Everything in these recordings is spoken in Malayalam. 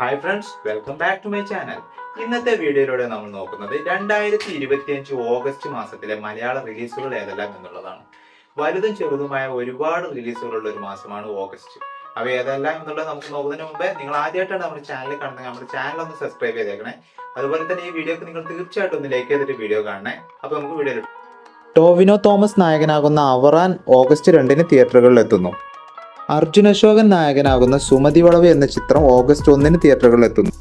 Hi friends, welcome back to my channel. ഇന്നത്തെ വീഡിയോയിലൂടെ നമ്മൾ നോക്കുന്നത് 2025 ഓഗസ്റ്റ് മാസത്തിലെ മലയാള റിലീസുകൾ ഏതെല്ലാം എന്നുള്ളതാണ്. വലുതും ചെറുതുമായ ഒരുപാട് റിലീസുകളുള്ള ഒരു മാസമാണ് ഓഗസ്റ്റ്. അവ ഏതെല്ലാം എന്നുള്ളത് നമുക്ക് നോക്കുന്നതിന് മുമ്പേ നിങ്ങൾ ആദ്യമായിട്ടാണ് നമ്മുടെ ചാനൽ കാണുന്നത്, നമ്മുടെ ചാനൽ ഒന്ന് സബ്സ്ക്രൈബ് ചെയ്തേക്കണേ. അതുപോലെ തന്നെ ഈ വീഡിയോക്ക് നിങ്ങൾ തീർച്ചയായിട്ടും ഒന്ന് ലൈക്ക് ചെയ്തിട്ട് വീഡിയോ കാണണേ. അപ്പൊ നമുക്ക് വീഡിയോ. ടോവിനോ തോമസ് നായകനാകുന്ന അവറാൻ ഓഗസ്റ്റ് 2 തിയേറ്ററുകളിൽ എത്തുന്നു. അർജുൻ അശോകൻ നായകനാകുന്ന സുമതി വളവ് എന്ന ചിത്രം ഓഗസ്റ്റ് 1 തിയേറ്ററുകളിലെത്തുന്നു.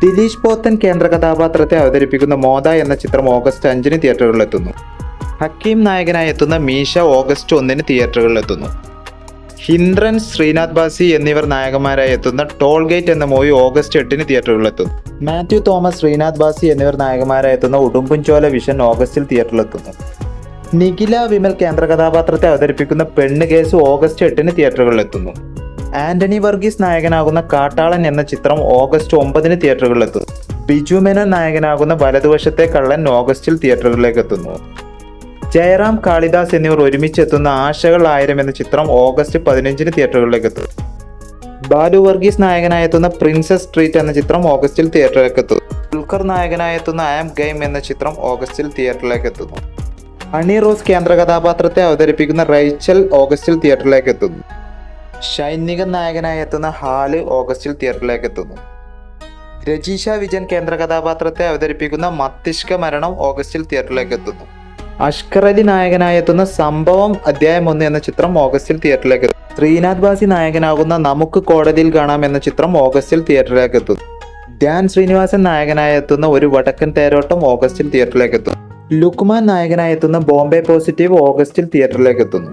ദിലീഷ് പോത്തൻ കേന്ദ്ര കഥാപാത്രത്തെ അവതരിപ്പിക്കുന്ന മോദ എന്ന ചിത്രം ഓഗസ്റ്റ് 5 തിയേറ്ററുകളിലെത്തുന്നു. ഹക്കീം നായകനായി എത്തുന്ന മീശ ഓഗസ്റ്റ് 1 തിയേറ്ററുകളിലെത്തുന്നു. ഹിന്ദ്രൻ, ശ്രീനാഥ് ബാസി എന്നിവർ നായകന്മാരായി എത്തുന്ന ടോൾ ഗേറ്റ് എന്ന മൂവി ഓഗസ്റ്റ് 8 തിയേറ്ററുകളിലെത്തുന്നു. മാത്യു തോമസ്, ശ്രീനാഥ് ബാസി എന്നിവർ നായകന്മാരായി എത്തുന്ന ഉടുമ്പുംചോല വിഷൻ ഓഗസ്റ്റിൽ തിയേറ്ററിലെത്തുന്നു. നിഖില വിമൽ കേന്ദ്ര കഥാപാത്രത്തെ അവതരിപ്പിക്കുന്ന പെണ്ണ് കേസ് ഓഗസ്റ്റ് 8 തിയേറ്ററുകളിലെത്തുന്നു. ആന്റണി വർഗീസ് നായകനാകുന്ന കാട്ടാളൻ എന്ന ചിത്രം ഓഗസ്റ്റ് 9 തിയേറ്ററുകളിലെത്തുന്നു. ബിജു മേനോൻ നായകനാകുന്ന വലതുവശത്തെ കള്ളൻ ഓഗസ്റ്റിൽ തിയേറ്ററുകളിലേക്ക് എത്തുന്നു. ജയറാം, കാളിദാസ് എന്നിവർ ഒരുമിച്ചെത്തുന്ന ആശകൾ 1000 എന്ന ചിത്രം ഓഗസ്റ്റ് 15 തിയേറ്ററുകളിലേക്ക് എത്തുന്നു. ബാലു വർഗീസ് നായകനായി എത്തുന്ന പ്രിൻസസ് സ്ട്രീറ്റ് എന്ന ചിത്രം ഓഗസ്റ്റിൽ തിയേറ്ററിലേക്ക് എത്തുന്നു. ദുൽഖർ നായകനായി എത്തുന്ന ഐ ആം ഗെയിം എന്ന ചിത്രം ഓഗസ്റ്റിൽ തിയേറ്ററിലേക്ക് എത്തുന്നു. ഹണി റോസ് കേന്ദ്ര കഥാപാത്രത്തെ അവതരിപ്പിക്കുന്ന റൈച്ചൽ ഓഗസ്റ്റിൽ തിയേറ്ററിലേക്ക് എത്തുന്നു. ഷൈനികൻ നായകനായി എത്തുന്ന ഹാല് ഓഗസ്റ്റിൽ തിയേറ്ററിലേക്ക് എത്തുന്നു. രജീഷ വിജയൻ കേന്ദ്ര കഥാപാത്രത്തെ അവതരിപ്പിക്കുന്ന മസ്തിഷ്ക മരണം ഓഗസ്റ്റിൽ തിയേറ്ററിലേക്ക് എത്തുന്നു. അഷ്കർ അലി നായകനായി എത്തുന്ന സംഭവം അധ്യായം 1 എന്ന ചിത്രം ഓഗസ്റ്റിൽ തിയേറ്ററിലേക്ക് എത്തുന്നു. ശ്രീനാഥ് ബാസി നായകനാകുന്ന നമുക്ക് കോടതിയിൽ കാണാം എന്ന ചിത്രം ഓഗസ്റ്റിൽ തിയേറ്ററിലേക്ക് എത്തുന്നു. ധ്യാൻ ശ്രീനിവാസൻ നായകനായി എത്തുന്ന ഒരു വടക്കൻ തേരോട്ടം ഓഗസ്റ്റിൽ തിയേറ്ററിലേക്ക് എത്തുന്നു. ലുക്മാൻ നായകനായി എത്തുന്ന ബോംബെ പോസിറ്റീവ് ഓഗസ്റ്റിൽ തിയേറ്ററിലേക്ക് എത്തുന്നു.